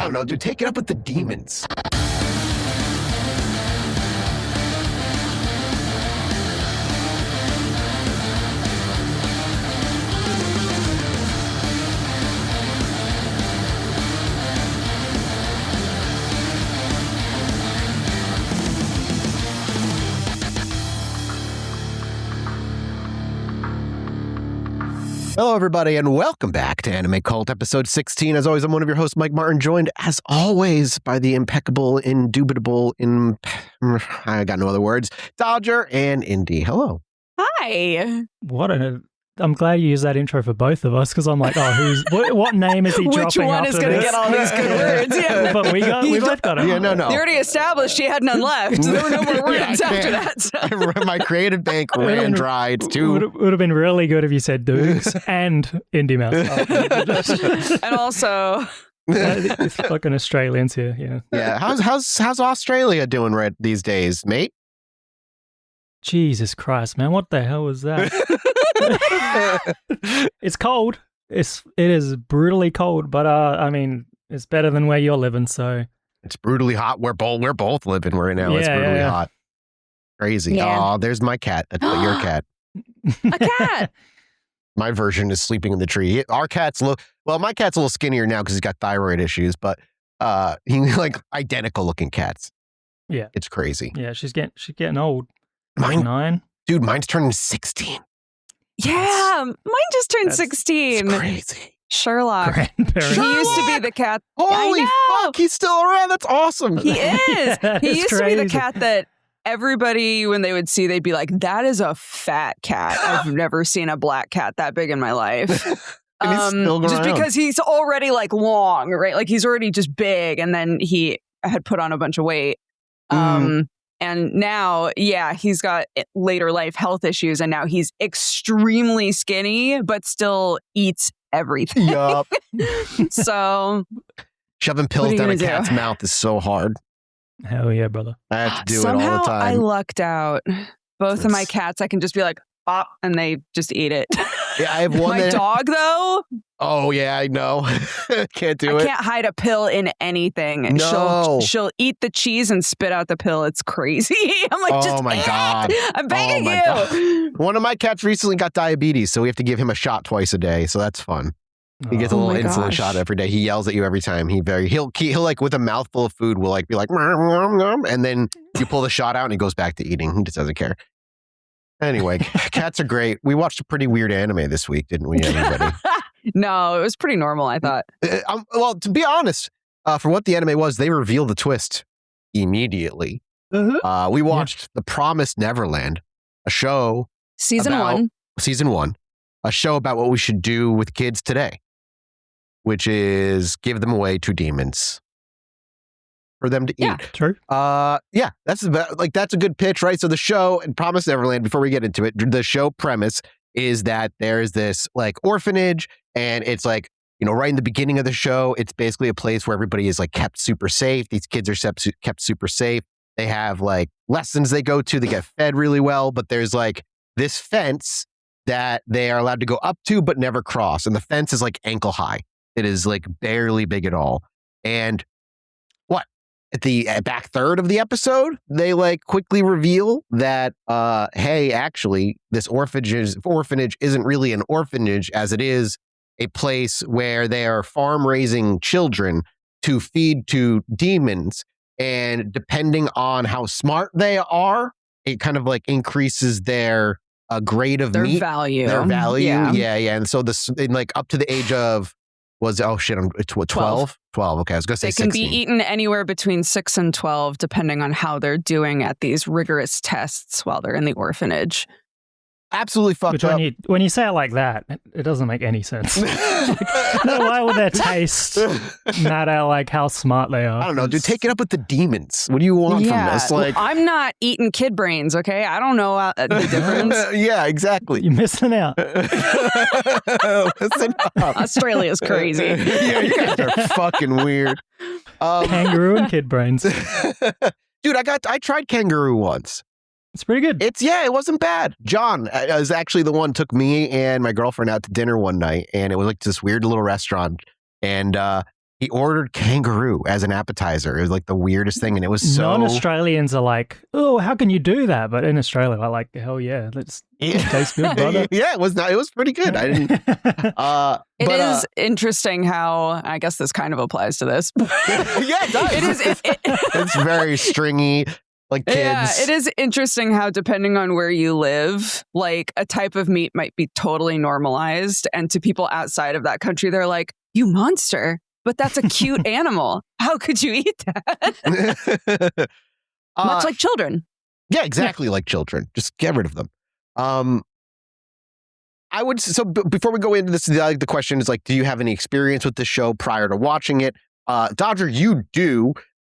don't know, dude. Take it up with the demons. Hello, everybody, and welcome back to Anime Cult, episode 16. As always, I'm one of your hosts, Mike Martin, joined, as always, by the impeccable, indubitable, I got no other words, Dodger and Indy. Hello. Hi. I'm glad you used that intro for both of us, because I'm like, what name is he dropping Which one is going to get all these good words? Yeah. But we both got it. Yeah, no. They already established he had none left. There were no more words after that. So. My creative bank ran dry. It's too... Would have been really good if you said Dukes and Indeimaus. And also... It's fucking Australians here, yeah. Yeah, how's Australia doing right these days, mate? Jesus Christ, man, what the hell was that? It's cold. It is brutally cold, but I mean, it's better than where you're living. So it's brutally hot. We're both living right now. It's brutally hot. Crazy. Yeah. Oh, there's my cat. That's your cat. A cat. My version is sleeping in the tree. Our cat's my cat's a little skinnier now because he's got thyroid issues, but he like identical looking cats. Yeah, it's crazy. Yeah, she's getting old. Mine, 9. Dude, mine's turning 16. Yeah, mine just turned 16. It's crazy. Sherlock. He used to be the cat. Holy fuck, he's still around. That's awesome. He is. He used to be the cat that everybody, when they would see, they'd be like, that is a fat cat. I've never seen a black cat that big in my life. And he's still just around. because he's already like long, right? Like he's already just big, and then he had put on a bunch of weight. And now, he's got later life health issues, and now he's extremely skinny, but still eats everything. Yup. So shoving pills down a cat's mouth is so hard. Hell yeah, brother. I have to do Somehow it all the time. I lucked out. Both of my cats, I can just be like, pop, and they just eat it. Yeah, I have one. My dog, though. Oh yeah, I know. Can't do it. I can't hide a pill in anything. No. She'll eat the cheese and spit out the pill. It's crazy. I'm like, oh my god! I'm begging you. God. One of my cats recently got diabetes, so we have to give him a shot twice a day. So that's fun. He gets a little insulin shot every day. He yells at you every time. He'll like with a mouthful of food will like be like, and then you pull the shot out and he goes back to eating. He just doesn't care. Anyway, cats are great. We watched a pretty weird anime this week, didn't we, everybody? No, it was pretty normal, I thought. Well, to be honest, for what the anime was, they reveal the twist immediately. Mm-hmm. We watched The Promised Neverland, a show. Season 1, a show about what we should do with kids today, which is give them away to demons for them to eat. Yeah, true. That's a good pitch, right? So the show in Promised Neverland, before we get into it, the show premise is that there's this like orphanage, and it's like, right in the beginning of the show, it's basically a place where everybody is like kept super safe. These kids are kept super safe. They have like lessons they go to. They get fed really well, but there's like this fence that they are allowed to go up to but never cross, and the fence is like ankle high. It is like barely big at all. And at the back third of the episode, they like quickly reveal that, hey, actually, this orphanage isn't really an orphanage, as it is a place where they are farm raising children to feed to demons. And depending on how smart they are, it kind of like increases their grade of meat. Value. Their value. Yeah. And so this, like up to the age of, it's what, 12? 12, okay, I was going to say 16. They can be eaten anywhere between 6 and 12, depending on how they're doing at these rigorous tests while they're in the orphanage. Absolutely fucked up. When you say it like that, it doesn't make any sense. Why would their taste matter, like how smart they are? I don't know, dude. Take it up with the demons. What do you want from this? Like, well, I'm not eating kid brains, okay? I don't know the difference. Yeah, exactly. You're missing out. Listen up. Australia's crazy. Yeah, you guys are fucking weird. Kangaroo and kid brains. Dude, I tried kangaroo once. It's pretty good. It wasn't bad. John is actually the one took me and my girlfriend out to dinner one night, and it was like this weird little restaurant. And He ordered kangaroo as an appetizer. It was like the weirdest thing, and it was so... Non-Australians are like, oh, how can you do that? But in Australia, we're like, hell yeah, it tastes good, brother. Yeah, it was pretty good. I didn't... It is interesting how, I guess this kind of applies to this. Yeah, it does. It's very stringy, like kids. Yeah, it is interesting how depending on where you live, like a type of meat might be totally normalized. And to people outside of that country, they're like, you monster. But that's a cute animal. How could you eat that? Much like children. Yeah, exactly like children. Just get rid of them. I would before we go into this, the question is like, do you have any experience with the show prior to watching it? Dodger, you do.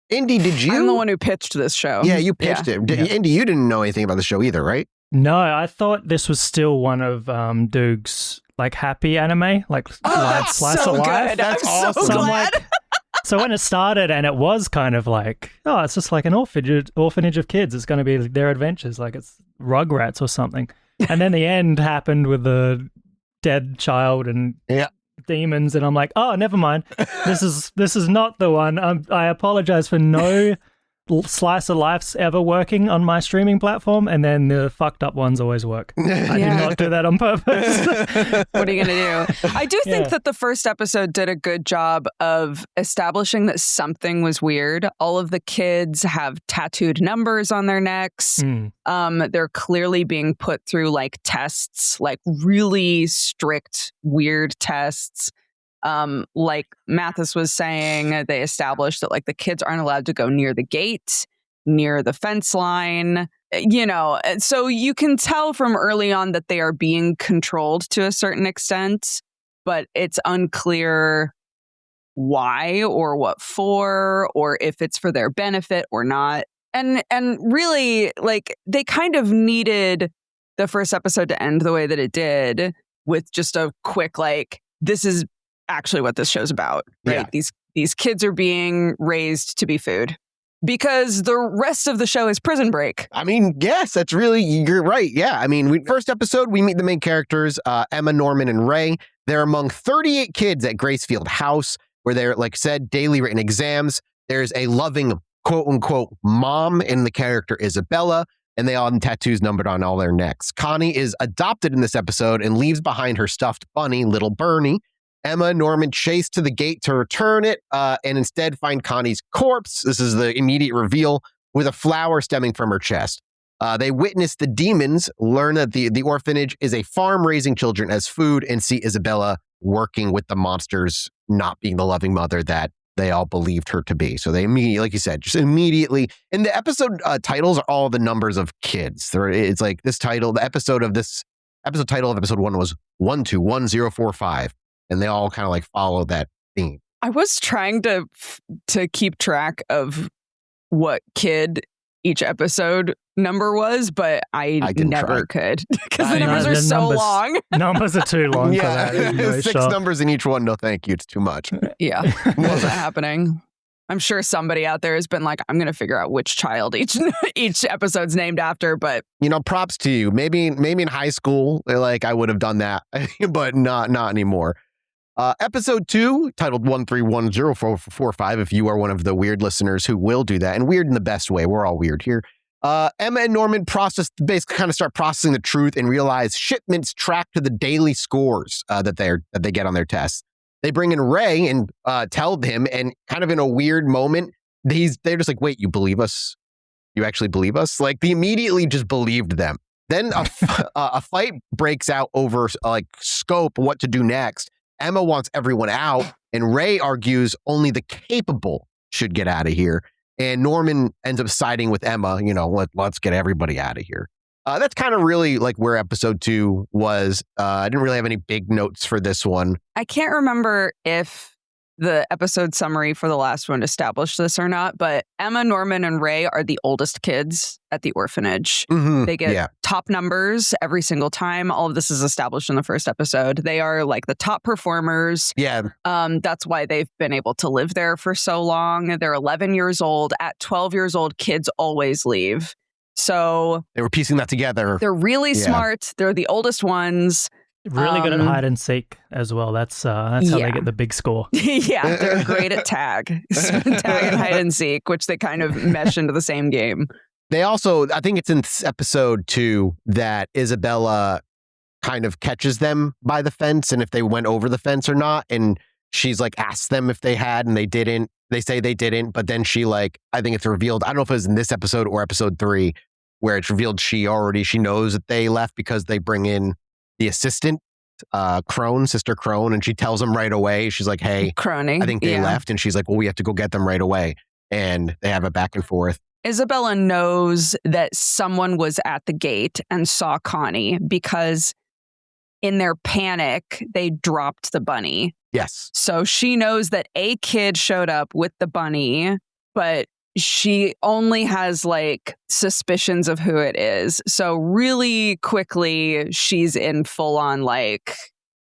Indy, did you? I'm the one who pitched this show. Yeah, you pitched it. Yeah. Indy, you didn't know anything about the show either, right? No, I thought this was still one of Doog's like happy anime, like live slice of life. Good. That's I'm awesome. so glad. So when it started, and it was kind of like, oh, it's just like an orphanage of kids. It's going to be their adventures, like it's Rugrats or something. And then the end happened with the dead child and demons, and I'm like, oh, never mind. This is not the one. I apologize for no slice of life's ever working on my streaming platform, and then the fucked up ones always work. I did not do that on purpose. What are you going to do? I do think that the first episode did a good job of establishing that something was weird. All of the kids have tattooed numbers on their necks. They're clearly being put through like tests, like really strict, weird tests. Like Mathas was saying, they established that like the kids aren't allowed to go near the gate, near the fence line, you know, so you can tell from early on that they are being controlled to a certain extent, but it's unclear why or what for, or if it's for their benefit or not. And really, like, they kind of needed the first episode to end the way that it did, with just a quick, like, this is actually what this show's about, right? Yeah. These kids are being raised to be food, because the rest of the show is Prison Break. I mean, yes, you're right. Yeah, I mean, first episode, we meet the main characters, Emma, Norman, and Ray. They're among 38 kids at Gracefield House, where they're, like said, daily written exams. There's a loving, quote-unquote, mom in the character Isabella, and they all have tattoos numbered on all their necks. Connie is adopted in this episode and leaves behind her stuffed bunny, Little Bernie. Emma and Norman chase to the gate to return it, and instead find Connie's corpse. This is the immediate reveal, with a flower stemming from her chest. They witness the demons, learn that the orphanage is a farm raising children as food, and see Isabella working with the monsters, not being the loving mother that they all believed her to be. So they immediately, like you said, just immediately, and the episode titles are all the numbers of kids. It's like this title, the episode title of episode 1 was 121045. And they all kind of like follow that theme. I was trying to keep track of what kid each episode number was, but I never could, because the numbers are so long. Numbers are too long for that. 6 numbers in each one. No, thank you. It's too much. Yeah, wasn't happening. I'm sure somebody out there has been like, I'm going to figure out which child each episode's named after, but... You know, props to you. Maybe in high school, like I would have done that, but not anymore. Episode 2, titled 131045, if you are one of the weird listeners who will do that, and weird in the best way. We're all weird here. Emma and Norman basically kind of start processing the truth and realize shipments track to the daily scores that they get on their tests. They bring in Ray and tell him, and kind of in a weird moment, they're just like, wait, you believe us? You actually believe us? Like, they immediately just believed them. Then a fight breaks out over like scope, what to do next. Emma wants everyone out, and Ray argues only the capable should get out of here. And Norman ends up siding with Emma, you know, let's get everybody out of here. That's kind of really like where episode 2 was. I didn't really have any big notes for this one. I can't remember if the episode summary for the last one established this or not, but Emma, Norman, and Ray are the oldest kids at the orphanage. Mm-hmm. They get top numbers every single time. All of this is established in the first episode. They are like the top performers. Yeah. That's why they've been able to live there for so long. They're 11 years old. At 12 years old, kids always leave. So they were piecing that together. They're really smart. They're the oldest ones. Really good at hide and seek as well. That's how they get the big score. Yeah, they're great at tag and hide and seek, which they kind of mesh into the same game. They also, I think it's in episode 2 that Isabella kind of catches them by the fence and if they went over the fence or not. And she's like, asked them if they had and they didn't. They say they didn't, but then she like, I think it's revealed, I don't know if it was in this episode or episode 3, where it's revealed she knows that they left because they bring in the assistant, Sister Crone, and she tells them right away. She's like, hey, Crony, I think they left. And she's like, well, we have to go get them right away. And they have a back and forth. Isabella knows that someone was at the gate and saw Connie because in their panic, they dropped the bunny. Yes. So she knows that a kid showed up with the bunny, but she only has like suspicions of who it is. So really quickly, she's in full on like,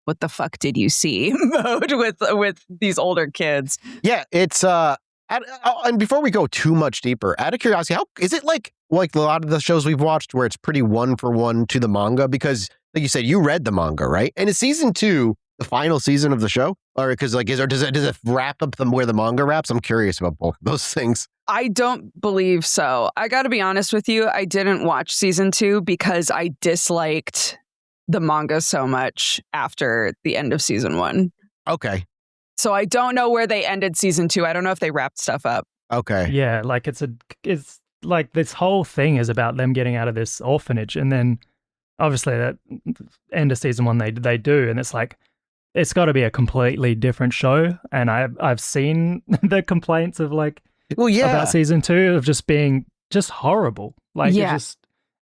what the fuck did you see mode with these older kids. Yeah, it's and before we go too much deeper, out of curiosity, how is it like a lot of the shows we've watched where it's pretty 1-for-1 to the manga? Because like you said, you read the manga, right? And is season 2 the final season of the show, or because like does it wrap up where the manga wraps? I'm curious about both of those things. I don't believe so. I got to be honest with you. I didn't watch season 2 because I disliked the manga so much after the end of season 1. Okay. So I don't know where they ended season 2. I don't know if they wrapped stuff up. Okay. Yeah, like it's like this whole thing is about them getting out of this orphanage, and then obviously that end of season 1 they do, and it's like it's got to be a completely different show. And I've seen the complaints of like about season 2 of just being just horrible. Like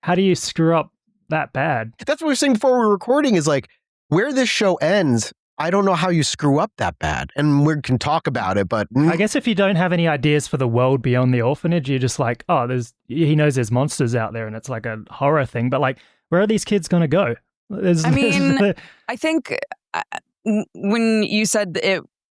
how do you screw up that bad? That's what we were saying before we were recording. Is like where this show ends. I don't know how you screw up that bad. And we can talk about it, but I guess if you don't have any ideas for the world beyond the orphanage, you're just like, oh, he knows there's monsters out there and it's like a horror thing. But like, where are these kids going to go? I think when you said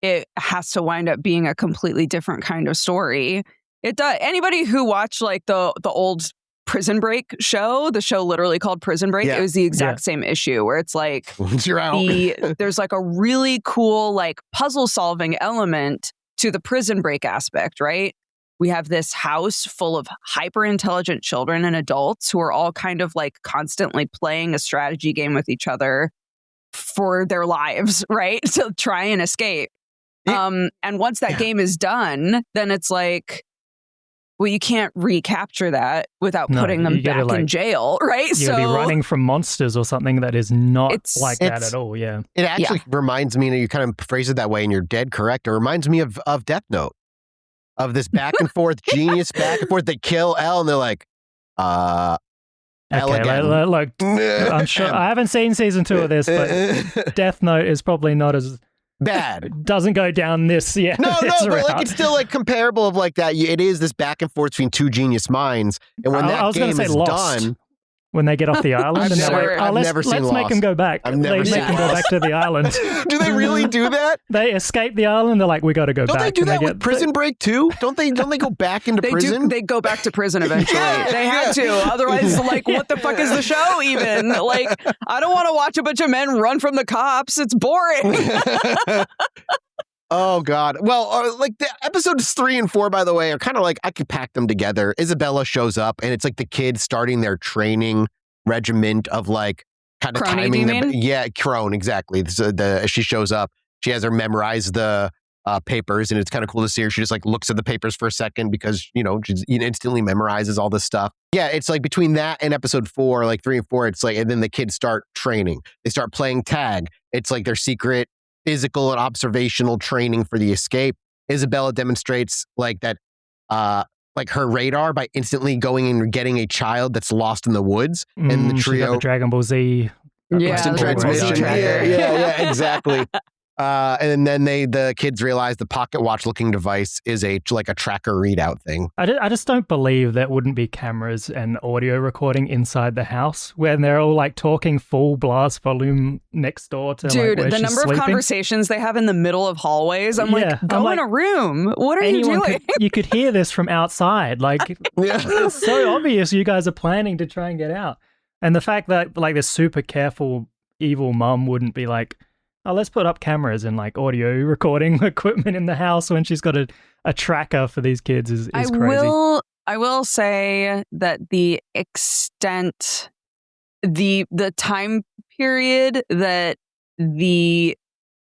it has to wind up being a completely different kind of story, it does. Anybody who watched like the old Prison Break show, the show literally called Prison Break, it was the exact same issue where it's like you're out. There's like a really cool like puzzle solving element to the Prison Break aspect, right? We have this house full of hyper intelligent children and adults who are all kind of like constantly playing a strategy game with each other for their lives, right? To try and escape. And once that game is done, then it's like, well, you can't recapture that without putting them back in jail, right? You'll be running from monsters or something that is not like that at all, yeah. It actually reminds me, you kind of phrase it that way and you're dead correct. It reminds me of Death Note, of this back and forth, genius back and forth. They kill L and they're like, L again. Look, I'm sure, I haven't seen season 2 of this, but Death Note is probably not as bad. Doesn't go down this but like it's still like comparable of like that. It is this back and forth between two genius minds, and when that game is done, when they get off the island, and they're like, let's make them go back. I've never seen them go back to the island. Do they really do that? They escape the island. They're like, we got to go back. Don't they do that with Prison Break too? Don't they go back into prison? They go back to prison eventually. They had to. Otherwise, like, what the fuck is the show even? Like, I don't want to watch a bunch of men run from the cops. It's boring. Oh, God. Well, like the episodes 3 and 4, by the way, are kind of like, I could pack them together. Isabella shows up and it's like the kids starting their training regiment of like kind of timing them. Yeah, Crone, exactly. She shows up. She has her memorize the papers, and it's kind of cool to see her. She just like looks at the papers for a second because, she instantly memorizes all this stuff. Yeah, it's like between that and episode 4, like 3 and 4, it's like, and then the kids start training. They start playing tag. It's like their secret physical and observational training for the escape. Isabella demonstrates like that, like her radar by instantly going and getting a child that's lost in the woods, and the trio, the Dragon Ball Z, transmission. Yeah, exactly. And then the kids realize the pocket watch looking device is like a tracker readout thing. I just don't believe there wouldn't be cameras and audio recording inside the house when they're all like talking full blast volume next door to dude, like, the number of conversations they have in the middle of hallways. I'm like, go in a room. What are you doing? You could hear this from outside. Like, it's so obvious you guys are planning to try and get out. And the fact that like they're super careful evil mum wouldn't be like, oh, let's put up cameras and like audio recording equipment in the house when she's got a tracker for these kids is crazy. I will say that the extent, the time period that the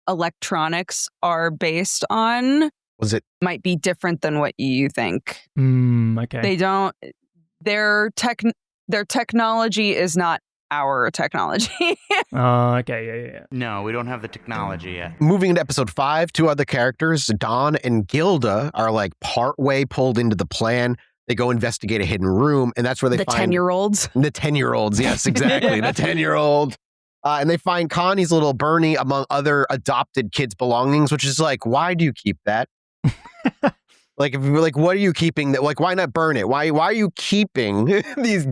electronics are based on might be different than what you think. Okay. They don't. Their technology is not our technology. Okay, yeah. No, we don't have the technology yet. Moving into episode 5, 2 other characters, Dawn and Gilda, are like partway pulled into the plan. They go investigate a hidden room, and that's where they find 10-year-olds. The 10-year-olds, yes, exactly. The 10-year-old. And they find Connie's little Bernie among other adopted kids' belongings, which is like, why do you keep that? Like, what are you keeping? That? Like, why not burn it? Why are you keeping these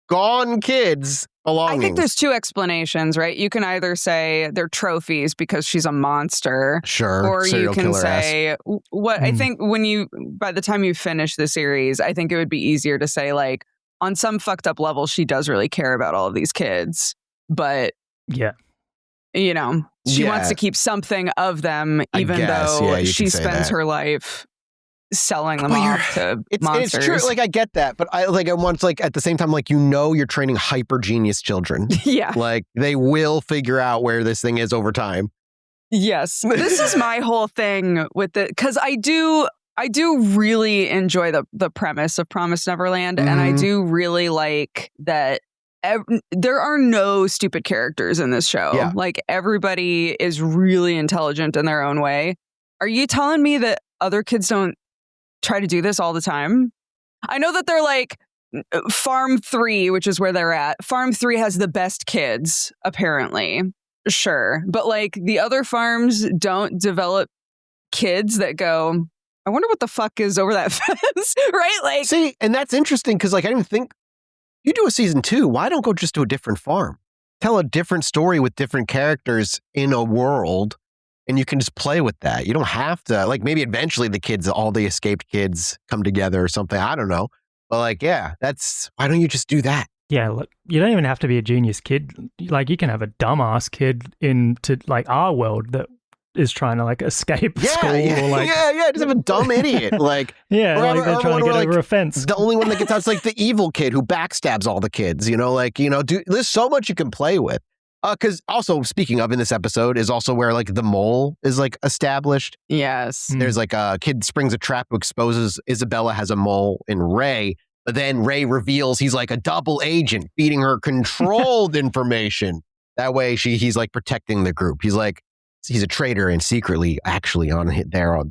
gone kids' belongings? I think there's 2 explanations, right? You can either say they're trophies because she's a monster. Sure. Or you can say, what I think by the time you finish the series, I think it would be easier to say, like, on some fucked up level, she does really care about all of these kids. But, yeah, she wants to keep something of them, even though she spends her life selling them off to monsters. It's true. Like, I get that, but I want to, like, at the same time, like, you're training hyper genius children. Yeah. Like, they will figure out where this thing is over time. Yes. This is my whole thing with it, because I do really enjoy the premise of Promised Neverland, and I do really like that there are no stupid characters in this show. Yeah. Like, everybody is really intelligent in their own way. Are you telling me that other kids don't try to do this all the time? I know that they're like Farm 3, which is where they're at. Farm 3 has the best kids, apparently. Sure. But like, the other farms don't develop kids that go, I wonder what the fuck is over that fence, right? Like, see, and that's interesting because, like, I didn't think you do a season 2. Why don't go just to a different farm? Tell a different story with different characters in a world, and you can just play with that. You don't have to, like, maybe eventually all the escaped kids come together or something. I don't know. But like, yeah, why don't you just do that? Yeah, look, you don't even have to be a genius kid. Like, you can have a dumbass kid into like our world that is trying to like escape school. Or like, just have a dumb idiot. Like, yeah, like they're trying to get over a fence. The only one that gets out is like the evil kid who backstabs all the kids. There's so much you can play with. Because also, speaking of, in this episode is also where like the mole is like established. yes. There's like a kid springs a trap who exposes Isabella has a mole in Ray. But then Ray reveals he's like a double agent feeding her controlled information. That way he's like protecting the group. He's a traitor and secretly actually on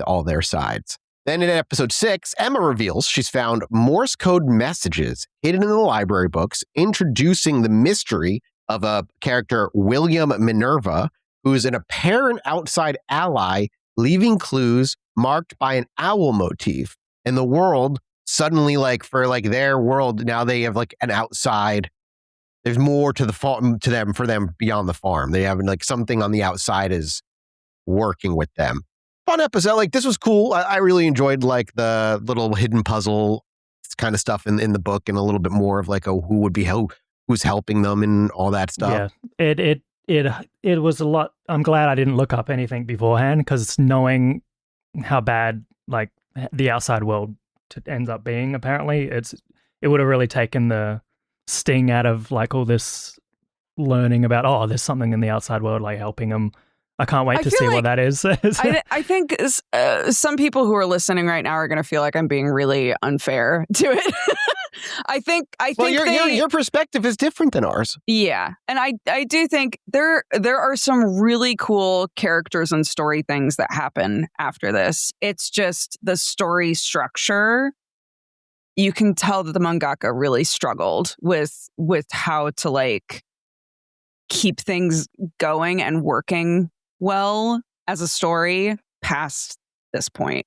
all their sides. Then in episode 6, Emma reveals she's found Morse code messages hidden in the library books, introducing the mystery of a character, William Minerva, who's an apparent outside ally, leaving clues marked by an owl motif. And the world suddenly, like, for like their world, now they have like an outside. There's more to the farm for them beyond the farm. They have like something on the outside is working with them. Fun episode. Like, this was cool. I really enjoyed like the little hidden puzzle kind of stuff in the book, and a little bit more of like who would be who's helping them and all that stuff. Yeah, it was a lot. I'm glad I didn't look up anything beforehand, because knowing how bad like the outside world ends up being, apparently it would have really taken the sting out of like all this learning about, there's something in the outside world like helping them. I can't wait to see what that is. I think some people who are listening right now are going to feel like I'm being really unfair to it. I think your perspective is different than ours. Yeah, and I do think there are some really cool characters and story things that happen after this. It's just the story structure. You can tell that the mangaka really struggled with how to like keep things going and working well as a story past this point.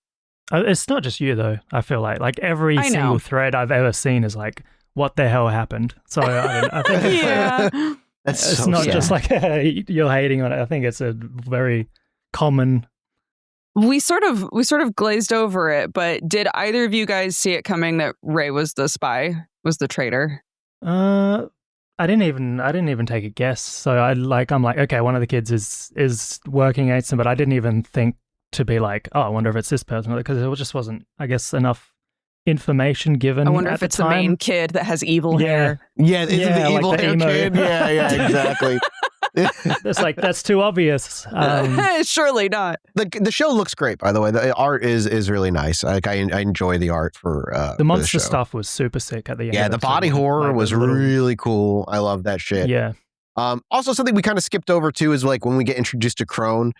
It's not just you though. I feel like every single thread I've ever seen is like, what the hell happened? So I think it's not just like you're hating on it. I think it's a very common. We sort of glazed over it, but did either of you guys see it coming that Ray was the spy, was the traitor? I didn't even take a guess. So I'm like, okay, one of the kids is working against him, but I didn't even think to be like, oh, I wonder if it's this person, because it just wasn't, I guess, enough information given. I wonder at if the it's time. the main kid that has evil hair. Yeah, is it the like evil the hair emo. kid? Yeah, exactly. It's like, that's too obvious. Surely not. The show looks great, by the way. The art is really nice. Like I enjoy the art for the monster show. stuff was super sick at the end. Yeah, of the it, body horror like was the little- really cool. I love that shit. Yeah. Also, something we kind of skipped over too is like when we get introduced to Crone,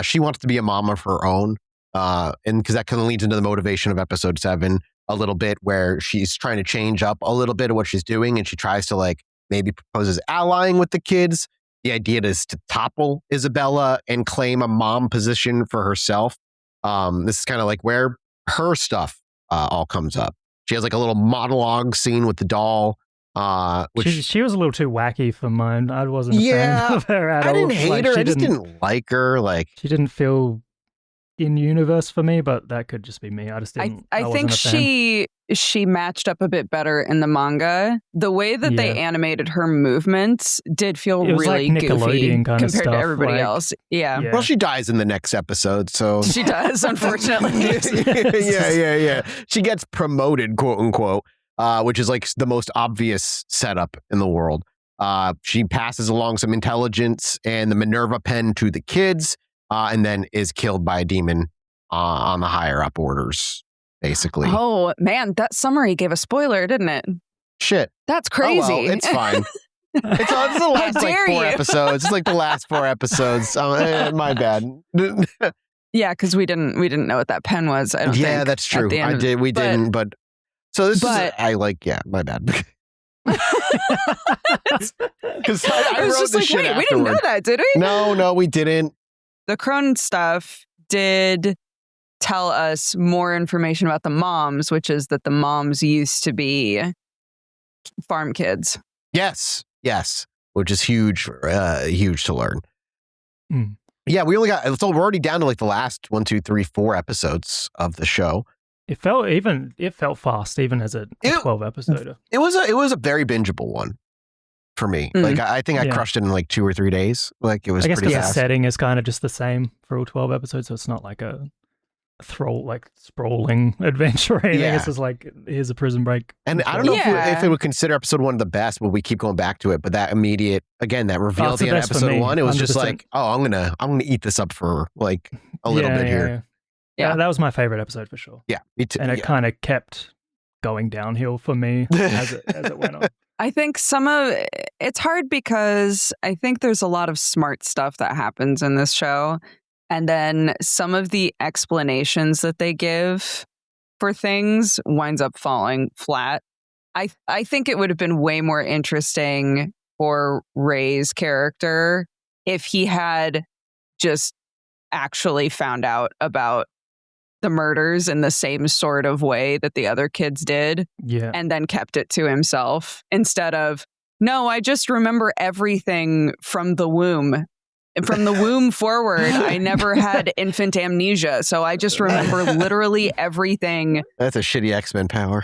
she wants to be a mom of her own, and because that kind of leads into the motivation of episode 7 a little bit, where she's trying to change up a little bit of what she's doing, and she tries to like maybe proposes allying with the kids. The idea is to topple Isabella and claim a mom position for herself. This is kind of like where her stuff all comes up. She has like a little monologue scene with the doll. Which she was a little too wacky for mine. I wasn't a fan of her at all. I didn't hate Like, her. I just didn't like her. Like she didn't feel in universe for me, but that could just be me. I just didn't. I wasn't think a fan. she matched up a bit better in the manga. The way that they animated her movements did feel It was really like goofy Nickelodeon kind of compared to stuff, everybody like- else. Yeah. well, she dies in the next episode, so She does, unfortunately. yeah. She gets promoted, quote unquote, which is like the most obvious setup in the world. She passes along some intelligence and the Minerva pen to the kids, and then is killed by a demon on the higher up orders, basically. Oh, man, that summary gave a spoiler, didn't it? Shit. That's crazy. Oh, well, it's fine. It's the last like dare 4 you. episodes. It's like the last 4 episodes. My bad. Yeah, because we didn't know what that pen was. I don't think. Yeah, that's true. at the end I of- did. We but- didn't. But so this but- is. I like. Yeah, my bad. Because I I was wrote just the like, shit wait, we didn't know afterward. that, did we? No, we didn't. The Crone stuff did tell us more information about the moms, which is that the moms used to be farm kids. Yes, which is huge to learn. Mm. Yeah, we only got. So we're already down to like the last 1, 2, 3, 4 episodes of the show. It felt fast, even as a 12 episode. It was a very bingeable one for me. Mm. Like I think I crushed it in like 2 or 3 days. Like it was I guess pretty because the fast. setting is kind of just the same for all 12 episodes, so it's not like a sprawling adventure or anything. Yeah. It's just like, here's a prison break. And I don't know Yeah. if it would consider episode 1 the best, but we keep going back to it. But that immediate, again, that reveal Oh, at it's the the end of best for episode me, 1, it was just 100%. like, oh, I'm gonna eat this up for like a little bit here. Yeah. That was my favorite episode for sure. Yeah, me too. And it Yeah. kind of kept going downhill for me as it went on. I think it's hard because I think there's a lot of smart stuff that happens in this show. And then some of the explanations that they give for things winds up falling flat. I think it would have been way more interesting for Ray's character if he had just actually found out about the murders in the same sort of way that the other kids did. Yeah. And then kept it to himself instead of, no, I just remember everything from the womb. And from the womb forward, I never had infant amnesia. So I just remember literally everything. That's a shitty X-Men power.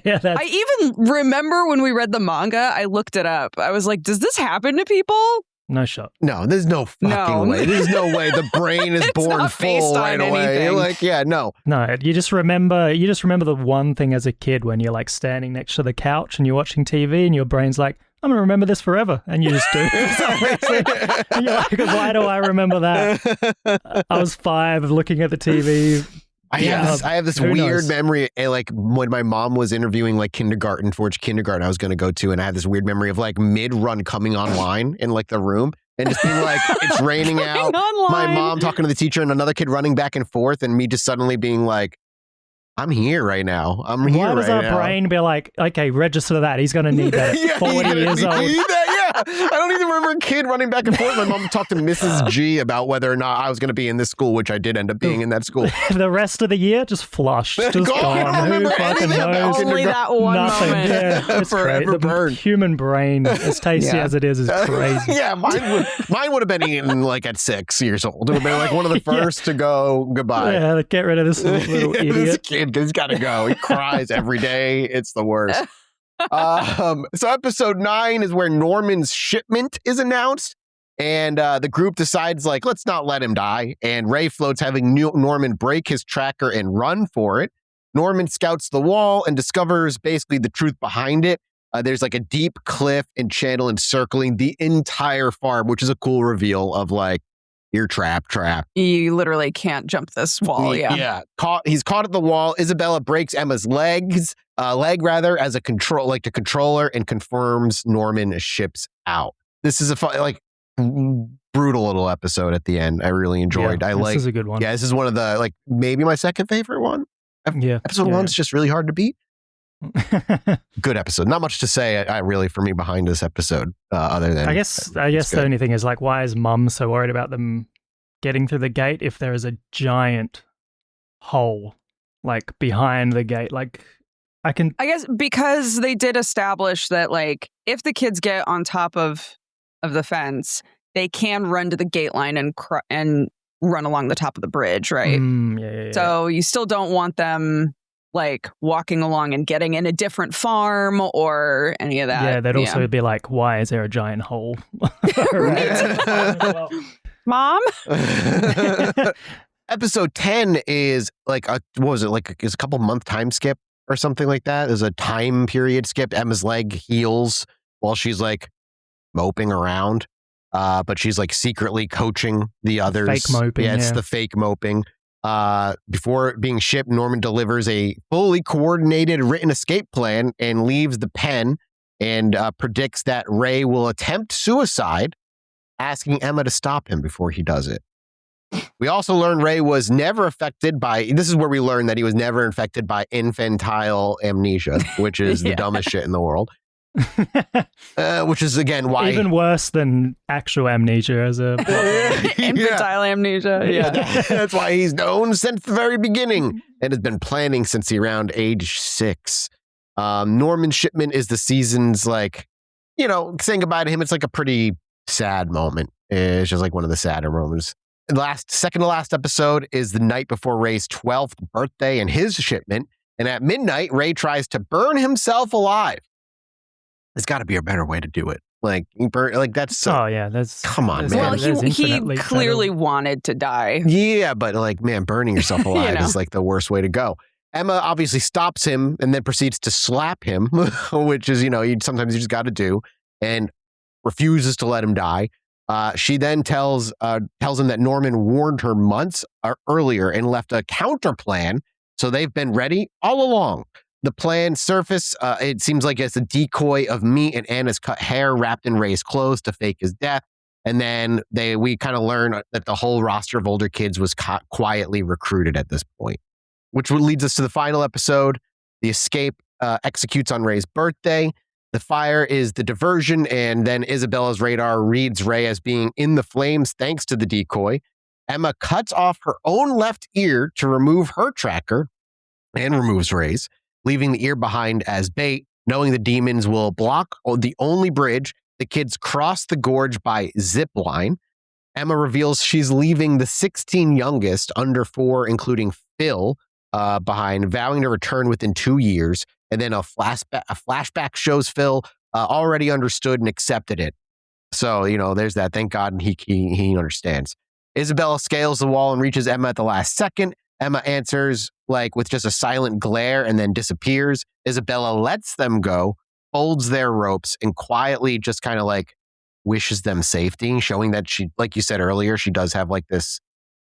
Yeah, that's, I even remember when we read the manga, I looked it up. I was like, does this happen to people? no shot. No, there's no fucking No. way. There's no way the brain is It's born not based full on right away. anything. Like, yeah, no. No, you just remember the one thing as a kid when you're like standing next to the couch and you're watching TV and your brain's like, I'm going to remember this forever. And you just do for some reason. And you're like, why do I remember that? I was 5 looking at the TV. I have this Who weird knows? memory, like when my mom was interviewing like kindergarten for which kindergarten I was going to go to, and I had this weird memory of like mid-run coming online in like the room and just being like, it's raining out. My Online. mom talking to the teacher and another kid running back and forth, and me just suddenly being like, I'm here right now. I'm here Why does right our now. brain be like, okay, register that. He's going to need that at 40 years old. I don't even remember a kid running back and forth. My mom talked to Mrs. G about whether or not I was going to be in this school, which I did end up being in that school. The rest of the year, just flushed, just God, I gone. don't Who remember fucking anything about knows? Only that one Nothing. moment. Yeah, it's Forever great. The burned. human brain, as tasty Yeah. as it is crazy. Yeah, mine would have been eaten like at 6 years old. It would have been like one of the Yeah. first to go goodbye. Yeah, get rid of this little This idiot. kid, he's got to go. He cries every day. It's the worst. So episode 9 is where Norman's shipment is announced. And the group decides, like, let's not let him die. And Ray floats having Norman break his tracker and run for it. Norman scouts the wall and discovers basically the truth behind it. There's like a deep cliff and channel encircling the entire farm, which is a cool reveal of like, you're trapped. You literally can't jump this wall. Yeah. He's caught at the wall. Isabella breaks Emma's leg as a control, like to control her, and confirms Norman ships out. This is a fun, like, brutal little episode at the end. I really enjoyed. This is a good one. Yeah, this is one of the, like, maybe my second favorite one. Episode 1's just really hard to beat. Good episode. Not much to say, really, for me behind this episode, other than I guess the only thing is, like, why is Mum so worried about them getting through the gate if there is a giant hole, like, behind the gate? Like, I guess because they did establish that, like, if the kids get on top of the fence, they can run to the gate line and run along the top of the bridge, right? So you still don't want them, like, walking along and getting in a different farm or any of that. Yeah, they'd also be like, why is there a giant hole? Mom? Episode 10 is like is a couple month time skip or something like that. There's a time period skip. Emma's leg heals while she's like moping around. But she's like secretly coaching the others. Fake moping. Yeah, it's the fake moping. Before being shipped, Norman delivers a fully coordinated written escape plan and leaves the pen and predicts that Ray will attempt suicide, asking Emma to stop him before he does it. We also learn Ray was never affected by, this is where we learn that he was never infected by infantile amnesia, which is the dumbest shit in the world. Which is, again, why... Even worse than actual amnesia as a... Infantile amnesia, That's why he's known since the very beginning and has been planning since around age 6. Norman's shipment is the season's, like, you know, saying goodbye to him. It's like a pretty sad moment. It's just like one of the sadder moments. Second to last episode is the night before Ray's 12th birthday and his shipment. And at midnight, Ray tries to burn himself alive. There's got to be a better way to do it. Like, that's... come on, man. Well, he clearly wanted to die. Yeah, but, like, man, burning yourself alive is, like, the worst way to go. Emma obviously stops him and then proceeds to slap him, which is, sometimes you just got to do, and refuses to let him die. She then tells him that Norman warned her months earlier and left a counter plan, so they've been ready all along. The plan surface, it seems like it's a decoy of meat and Anna's cut hair wrapped in Ray's clothes to fake his death. And then we kind of learn that the whole roster of older kids was quietly recruited at this point, which leads us to the final episode. The escape executes on Ray's birthday. The fire is the diversion, and then Isabella's radar reads Ray as being in the flames thanks to the decoy. Emma cuts off her own left ear to remove her tracker and removes Ray's, leaving the ear behind as bait, knowing the demons will block the only bridge. The kids cross the gorge by zip line. Emma reveals she's leaving the 16 youngest, under 4, including Phil, behind, vowing to return within 2 years. And then a flashback shows Phil already understood and accepted it. So, there's that. Thank God he understands. Isabella scales the wall and reaches Emma at the last second. Emma answers like with just a silent glare and then disappears. Isabella lets them go, folds their ropes, and quietly just kind of like wishes them safety, showing that she, like you said earlier, she does have like this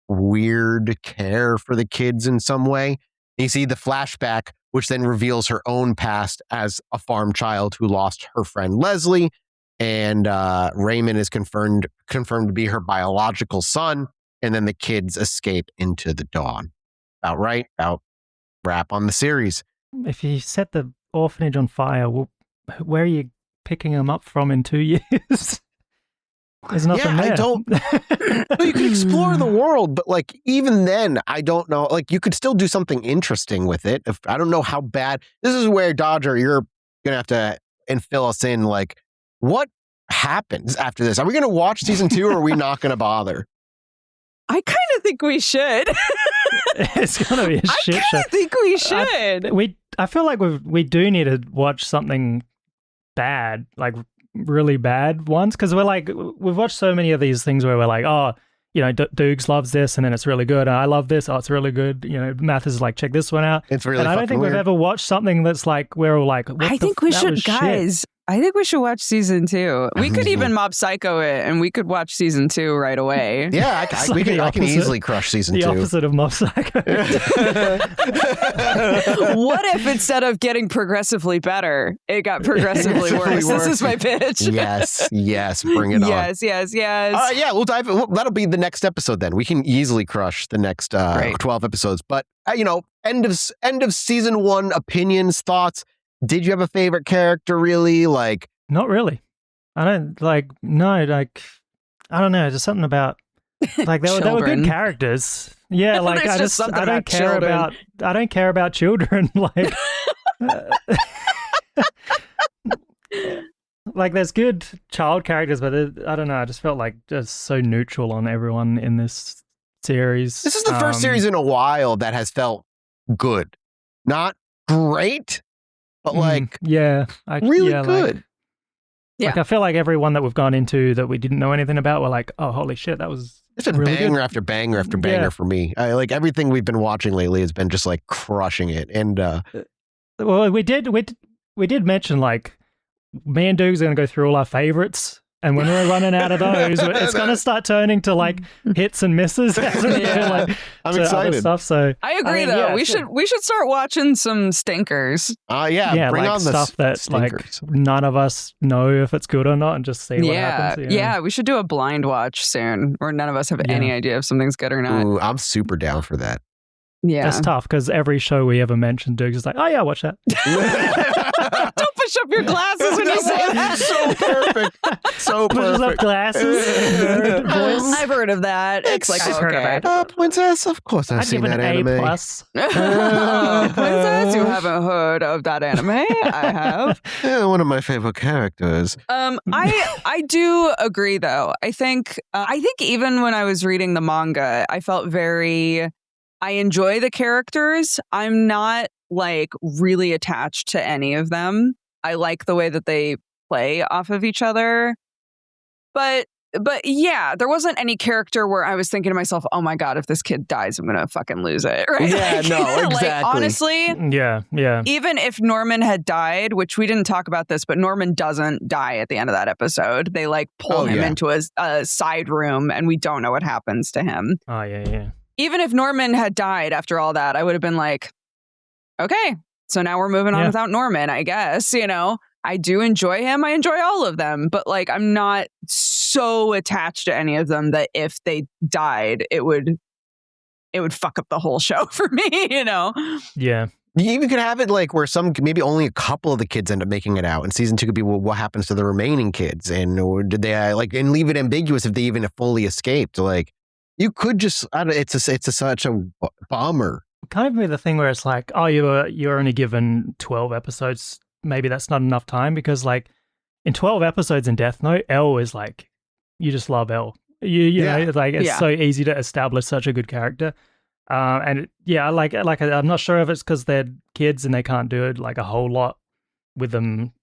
weird care for the kids in some way. You see the flashback, which then reveals her own past as a farm child who lost her friend Leslie, and Raymond is confirmed to be her biological son. And then the kids escape into the dawn. About right. About wrap on the series. If you set the orphanage on fire, where are you picking them up from in 2 years? There's nothing there. I don't... Well, you could explore the world, but like even then, I don't know. Like you could still do something interesting with it. I don't know how bad... This is where, Dodger, you're going to have to fill us in. Like, what happens after this? Are we going to watch season 2 or are we not going to bother? I kind of think we should. It's going to be a shit show. I think we should. I feel like we do need to watch something bad, like really bad ones, because we've watched so many of these things where we're like, oh, Dukes loves this, and then it's really good. And I love this. Oh, it's really good. Mathas is like, check this one out. It's really. And I don't think we've ever watched something that's like we're all like, I think we should, guys. I think we should watch season 2. We could even Mob Psycho it, and we could watch season 2 right away. Yeah, I can easily crush season 2. The opposite of Mob Psycho. What if instead of getting progressively better, it got progressively worse? This is my pitch. Yes, bring it on. Yes. Yeah, we'll dive. That'll be the next episode. Then we can easily crush the next 12 episodes. But end of season 1 opinions, thoughts. Did you have a favorite character, really? Like, not really. I don't like. No, like, I don't know. There's something about like they were good characters. Yeah, like I don't care about children. Like, like there's good child characters, but I don't know. I just felt like just so neutral on everyone in this series. This is the first series in a while that has felt good, not great. But really good. Like I feel like everyone that we've gone into that we didn't know anything about, we're like, oh, holy shit, that was it's been really banger after banger after banger for me. Like everything we've been watching lately has been just like crushing it. And well, we did mention like me and Doogs are going to go through all our favorites. And when we're running out of those, it's going to start turning to like hits and misses. I'm excited. Stuff, so I agree, though. We should start watching some stinkers. Bring like on the stuff that stinkers. Like none of us know if it's good or not, and just see what happens. Yeah, we should do a blind watch soon, where none of us have any idea if something's good or not. Ooh, I'm super down for that. Yeah, that's tough because every show we ever mentioned, Doogs is like, oh yeah, watch that. Don't push up your glasses when you say that. So perfect. So pushes perfect. up glasses. I've heard of that. It's like, I've heard of it. Princess, of course I've seen that anime. A+. Princess, you haven't heard of that anime? I have. Yeah, one of my favorite characters. I do agree though. I think even when I was reading the manga, I felt I enjoy the characters. I'm not like really attached to any of them. I like the way that they play off of each other. But yeah, there wasn't any character where I was thinking to myself, oh my God, if this kid dies, I'm going to fucking lose it. Right? Yeah, no, exactly. Like, honestly, yeah. Even if Norman had died, which we didn't talk about this, but Norman doesn't die at the end of that episode. They like pull him into a side room and we don't know what happens to him. Oh, yeah. Even if Norman had died after all that, I would have been like, okay, so now we're moving on without Norman, I guess. I do enjoy him. I enjoy all of them, but like I'm not so attached to any of them that if they died, it would fuck up the whole show for me, Yeah. You even could have it like where maybe only a couple of the kids end up making it out, and season 2 could be what happens to the remaining kids, or did they and leave it ambiguous if they even fully escaped. Like you could just, it's such a bummer. Kind of be the thing where it's like, oh, you're only given 12 episodes. Maybe that's not enough time because, like, in 12 episodes in Death Note, L is like, you just love L. You know, it's so easy to establish such a good character. I'm not sure if it's because they're kids and they can't do it like a whole lot with them.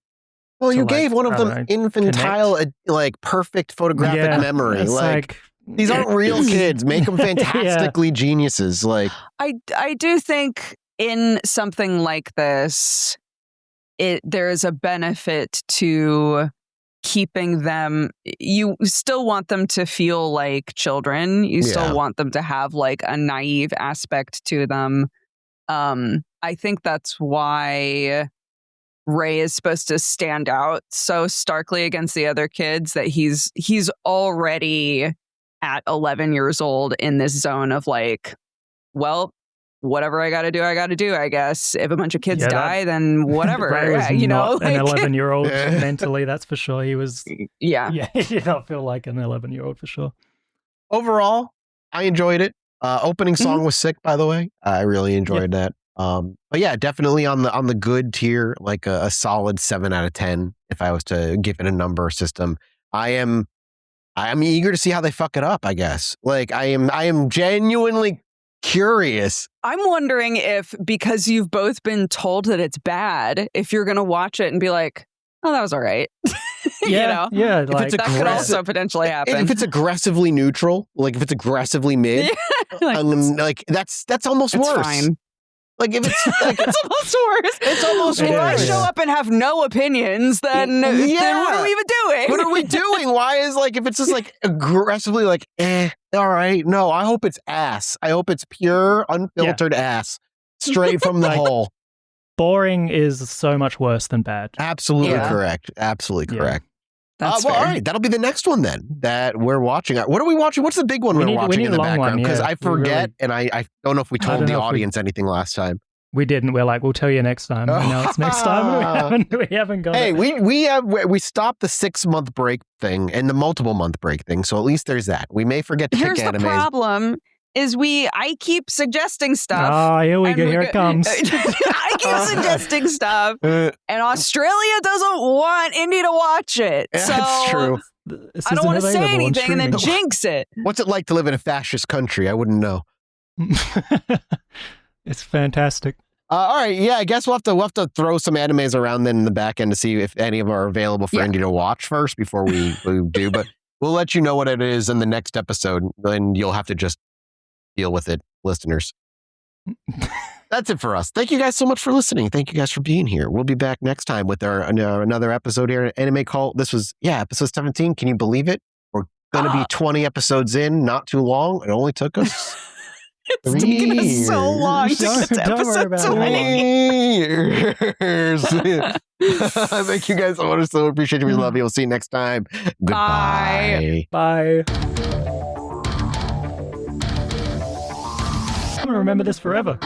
Well, you gave one of them infantile, perfect photographic memory. Like these aren't real kids. Make them fantastically geniuses. Like I do think in something like this, there is a benefit to keeping them. You still want them to feel like children. You still want them to have like a naive aspect to them. I think that's why Ray is supposed to stand out so starkly against the other kids, that he's already at 11 years old in this zone of like, well, whatever I got to do, I guess. If a bunch of kids die, then whatever. Ray was not an 11-year-old mentally, that's for sure. He was, he did not feel like an 11-year-old for sure. Overall, I enjoyed it. Opening song was sick, by the way. I really enjoyed that. But yeah, definitely on the good tier, like a solid 7 out of 10. If I was to give it a number system, I am eager to see how they fuck it up. I guess. Like I am genuinely curious. I'm wondering if, because you've both been told that it's bad, if you're going to watch it and be like, oh, that was all right. Yeah, yeah. If Like, it's that could also potentially happen. If it's aggressively neutral, like if it's aggressively mid, like that's almost worse. Fine. Like if it's like it's almost worse. It's almost if worse. I show up and have no opinions, then what are we even doing? What are we doing? Why is like if it's just like aggressively like all right? No, I hope it's ass. I hope it's pure, unfiltered ass, straight from the hole. Boring is so much worse than bad. Absolutely correct. Absolutely correct. That's well, all right. That'll be the next one then that we're watching. What are we watching? What's the big one we're watching in the background? Because I forget, and I don't know if we told the audience anything last time. We didn't. We're like, we'll tell you next time. We know it's next time. We haven't got Hey, it. we stopped the 6-month break thing and the multiple month break thing, so at least there's that. We may forget to pick animes. Here's the problem. I keep suggesting stuff. Oh, here we go. Here it comes. I keep suggesting stuff, and Australia doesn't want Indy to watch it. That's true. I don't want to say anything and then jinx it. What's it like to live in a fascist country? I wouldn't know. It's fantastic. All right, yeah, I guess we'll have to throw some animes around then in the back end to see if any of them are available for Indy to watch first before we do. But we'll let you know what it is in the next episode, and you'll have to just deal with it, listeners. That's it for us. Thank you guys so much for listening. Thank you guys for being here. We'll be back next time with our another episode here at Anime Cult. This was, episode 17. Can you believe it? We're going to be 20 episodes in, not too long. It only took us it's taken us so long to get to episode 20 years. Thank you guys so much. So appreciate you. We love you. We'll see you next time. Goodbye. Bye. I'm going to remember this forever.